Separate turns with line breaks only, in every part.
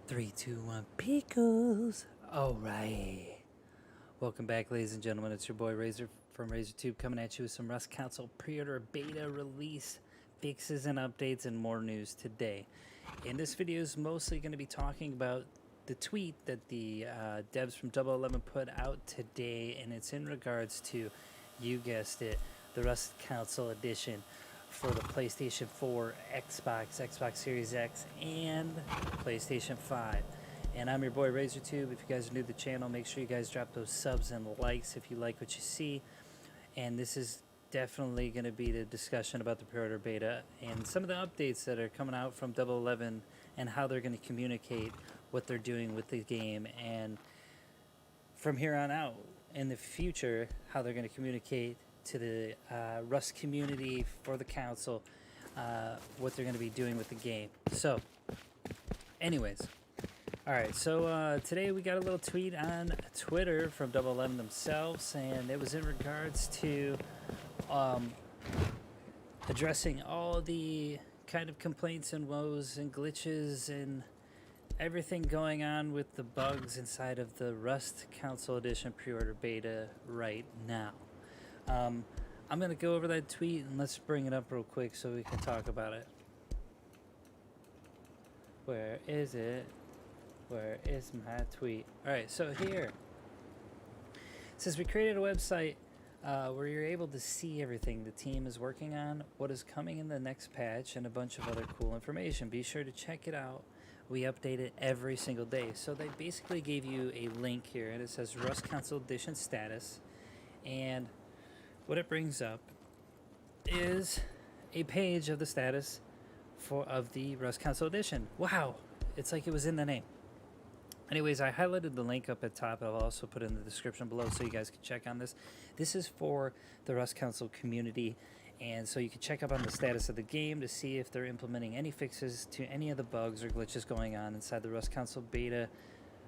Three, two, one, Pickles. All right. Welcome back, ladies and gentlemen. It's your boy Razor from RazorTube coming at you with some Rust Council pre-order beta release fixes and updates and more news today. And this video is mostly going to be talking about the tweet that the devs from Double 11 put out today, and it's in regards to, you guessed it, the Rust Council edition for the PlayStation 4, Xbox, Xbox Series X, and PlayStation 5. And I'm your boy RazorTube. If you guys are new to the channel, make sure you guys drop those subs and likes if you like what you see. And this is definitely going to be the discussion about the pre-order beta and some of the updates that are coming out from Double 11 and how they're going to communicate what they're doing with the game, and from here on out in the future, how they're going to communicate to the Rust community for the council, what they're going to be doing with the game. So, anyways, all right. So today we got a little tweet on Twitter from Double 11 themselves, and it was in regards to addressing all the kind of complaints and woes and glitches and everything going on with the bugs inside of the Rust Council Edition pre-order beta right now. I'm going to go over that tweet and let's bring it up real quick so we can talk about it. Where is it? Where is my tweet? Alright, so here. It says we created a website where you're able to see everything the team is working on, what is coming in the next patch, and a bunch of other cool information. Be sure to check it out. We update it every single day. So they basically gave you a link here, and it says Rust Council Edition status. And what it brings up is a page of the status of the Rust Council Edition. Wow, it's like it was in the name. Anyways, I highlighted the link up at top. I'll also put it in the description below so you guys can check on this. This is for the Rust Council community, and so you can check up on the status of the game to see if they're implementing any fixes to any of the bugs or glitches going on inside the Rust Council beta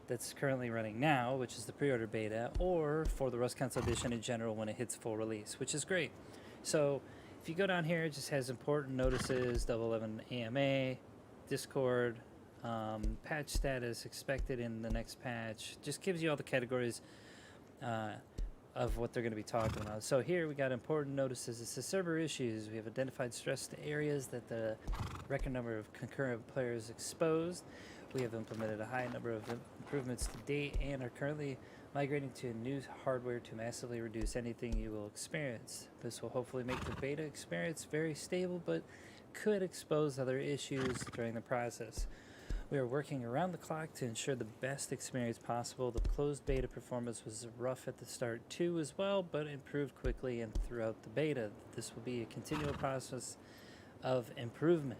that's currently running now, which is the pre-order beta, or for the Rust Council Edition in general when it hits full release, which is great. So if you go down here, it just has important notices, Double 11 AMA, Discord, patch status expected in the next patch. Just gives you all the categories of what they're going to be talking about. So here we got important notices. It says server issues. We have identified stressed areas that the record number of concurrent players exposed. We have implemented a high number of improvements to date and are currently migrating to new hardware to massively reduce anything you will experience. This will hopefully make the beta experience very stable, but could expose other issues during the process. We are working around the clock to ensure the best experience possible. The closed beta performance was rough at the start too as well, but improved quickly and throughout the beta. This will be a continual process of improvement.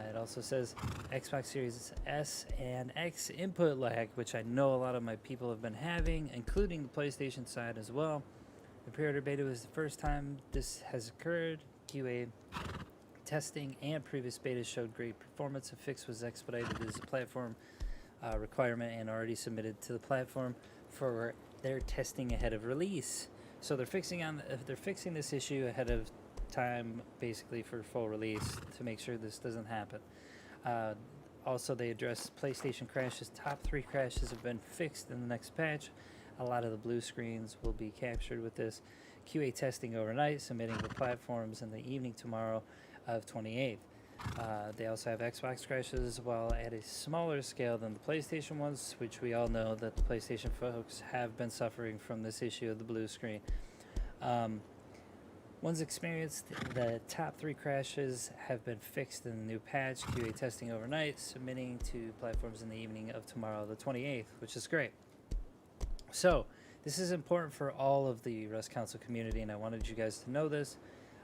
It also says Xbox Series S and X input lag, which I know a lot of my people have been having, including the PlayStation side as well. The pre-order beta was the first time this has occurred. QA testing and previous betas showed great performance. A fix was expedited as a platform requirement and already submitted to the platform for their testing ahead of release. So they're fixing this issue ahead of time, basically for full release, to make sure this doesn't happen. Also, they address PlayStation crashes. Top 3 crashes have been fixed in the next patch. A lot of the blue screens will be captured with this. QA testing overnight, submitting to platforms in the evening tomorrow of 28th. They also have Xbox crashes as well at a smaller scale than the PlayStation ones, which we all know that the PlayStation folks have been suffering from this issue of the blue screen. Once experienced, the top 3 crashes have been fixed in the new patch. QA testing overnight, submitting to platforms in the evening of tomorrow, the 28th, which is great. So, this is important for all of the Rust Council community, and I wanted you guys to know this.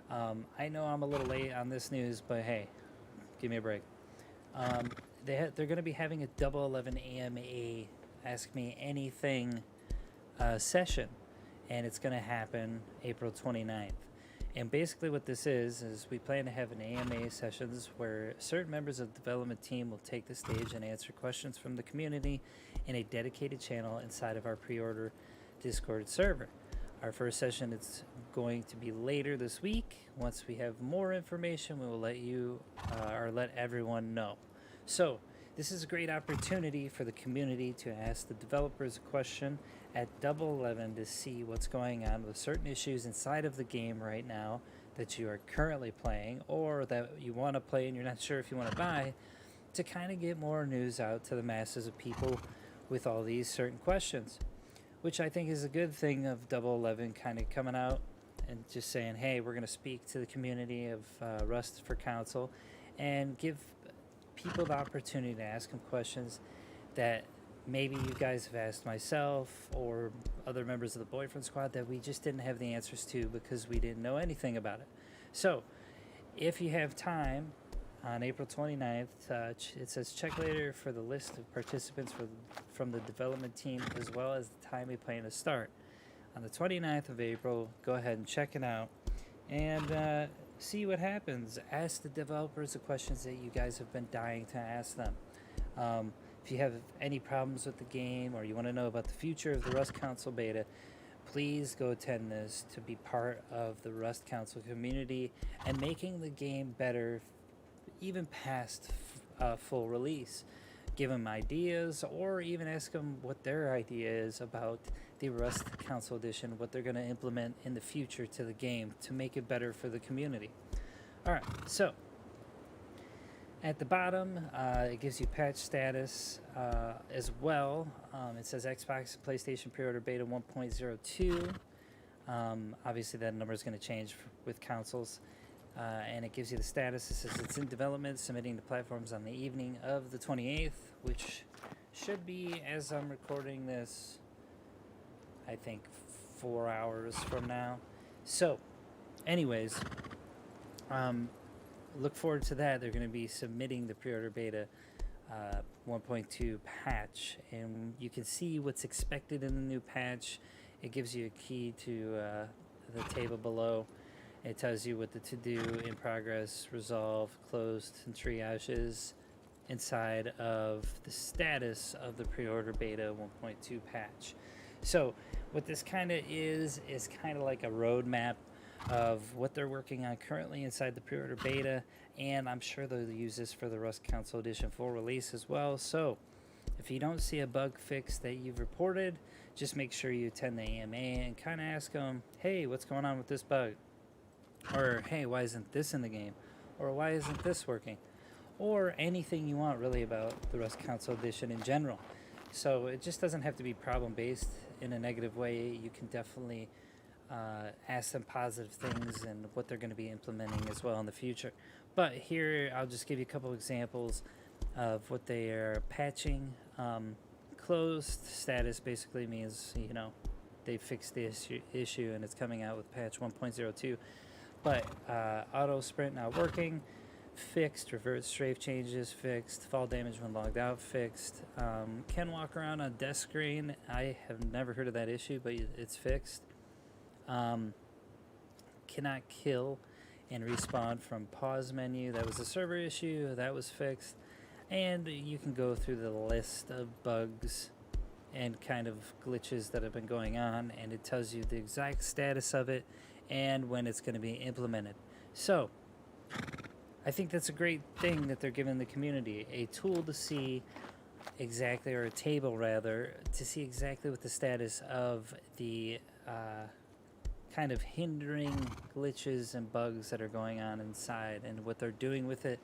I know I'm a little late on this news, but hey, give me a break. They're going to be having a Double 11 AMA Ask Me Anything session, and it's going to happen April 29th. And basically what this is we plan to have an AMA sessions where certain members of the development team will take the stage and answer questions from the community in a dedicated channel inside of our pre-order Discord server. Our first session is going to be later this week. Once we have more information, we will let you or let everyone know. So This is a great opportunity for the community to ask the developers a question at Double 11 to see what's going on with certain issues inside of the game right now that you are currently playing or that you want to play and you're not sure if you want to buy, to kind of get more news out to the masses of people with all these certain questions, which I think is a good thing of Double 11 kind of coming out and just saying, hey, we're going to speak to the community of Rust for Council and give people the opportunity to ask them questions that maybe you guys have asked myself or other members of the Boyfriend Squad that we just didn't have the answers to because we didn't know anything about it. So if you have time on April 29th, it says check later for the list of participants from the development team as well as the time we plan to start. On the 29th of April, go ahead and check it out and see what happens. Ask the developers the questions that you guys have been dying to ask them. If you have any problems with the game or you want to know about the future of the Rust Council beta, please go attend this to be part of the Rust Council community and making the game better even past full release. Give them ideas or even ask them what their idea is about the Rust Council Edition, what they're going to implement in the future to the game to make it better for the community. Alright, so at the bottom, it gives you patch status as well. It says Xbox and PlayStation pre-order beta 1.02. Obviously that number is going to change with consoles. And it gives you the status. It says it's in development, submitting to platforms on the evening of the 28th, which should be, as I'm recording this, I think 4 hours from now. So, anyways, look forward to that. They're going to be submitting the pre-order beta 1.2 patch, and you can see what's expected in the new patch. It gives you a key to the table below. It tells you what the to-do, in progress, resolve, closed, and triage is inside of the status of the pre-order beta 1.2 patch. So what this kind of is kind of like a roadmap of what they're working on currently inside the pre-order beta, and I'm sure they'll use this for the Rust Council Edition full release as well. So if you don't see a bug fix that you've reported, just make sure you attend the AMA and kind of ask them, hey, what's going on with this bug? Or, hey, why isn't this in the game? Or why isn't this working? Or anything you want really about the Rust Council Edition in general. So it just doesn't have to be problem-based in a negative way. You can definitely ask them positive things and what they're going to be implementing as well in the future. But here, I'll just give you a couple examples of what they are patching. Closed status basically means, you know, they fixed the issue and it's coming out with patch 1.02. But auto sprint not working, fixed. Revert strafe changes, fixed. Fall damage when logged out, fixed. Can walk around on desk screen. I have never heard of that issue, but it's fixed. Cannot kill and respawn from pause menu. That was a server issue. That was fixed. And you can go through the list of bugs and kind of glitches that have been going on, and it tells you the exact status of it and when it's going to be implemented. So I think that's a great thing that they're giving the community, a tool to see exactly, or a table rather, to see exactly what the status of the kind of hindering glitches and bugs that are going on inside and what they're doing with it.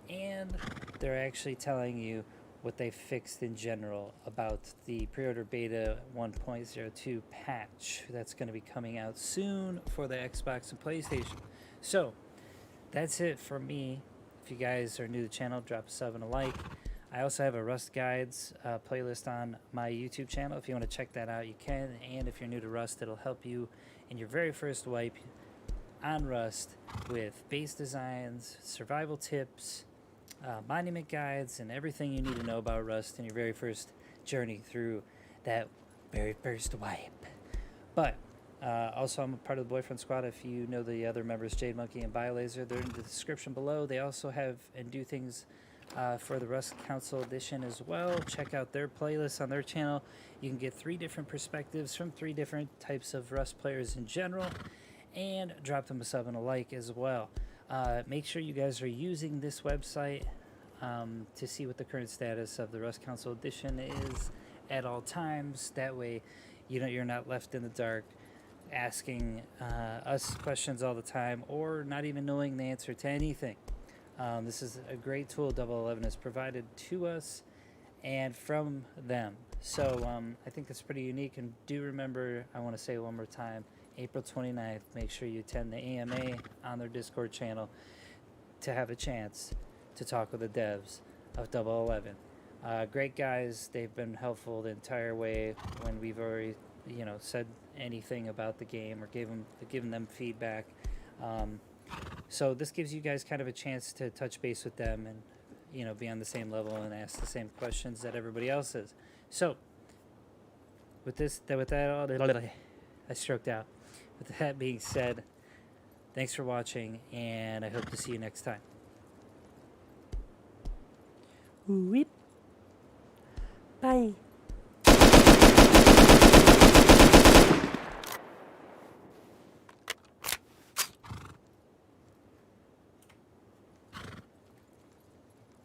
And they're actually telling you what they fixed in general about the pre-order beta 1.02 patch that's going to be coming out soon for the Xbox and PlayStation. So that's it for me. If you guys are new to the channel, drop a sub and a like. I also have a Rust Guides playlist on my YouTube channel. If you want to check that out, you can. And if you're new to Rust, it'll help you in your very first wipe on Rust with base designs, survival tips, monument guides, and everything you need to know about Rust in your very first journey through that very first wipe. But also, I'm a part of the Boyfriend Squad. If you know the other members, Jade Monkey and BioLaser, they're in the description below. They also have and do things for the Rust Council Edition as well. Check out their playlists on their channel. You can get 3 different perspectives from 3 different types of Rust players in general, and drop them a sub and a like as well. Make sure you guys are using this website to see what the current status of the Rust Council edition is at all times. That way, you're not left in the dark asking us questions all the time or not even knowing the answer to anything. This is a great tool Double 11 has provided to us and from them. So I think that's pretty unique. And do remember, I want to say one more time, April 29th, make sure you attend the AMA on their Discord channel to have a chance to talk with the devs of Double 11. Great guys. They've been helpful the entire way when we've already, said anything about the game or given them feedback. So this gives you guys kind of a chance to touch base with them and, be on the same level and ask the same questions that everybody else is. So with that, I stroked out. With that being said, thanks for watching, and I hope to see you next time.
Weep. Bye.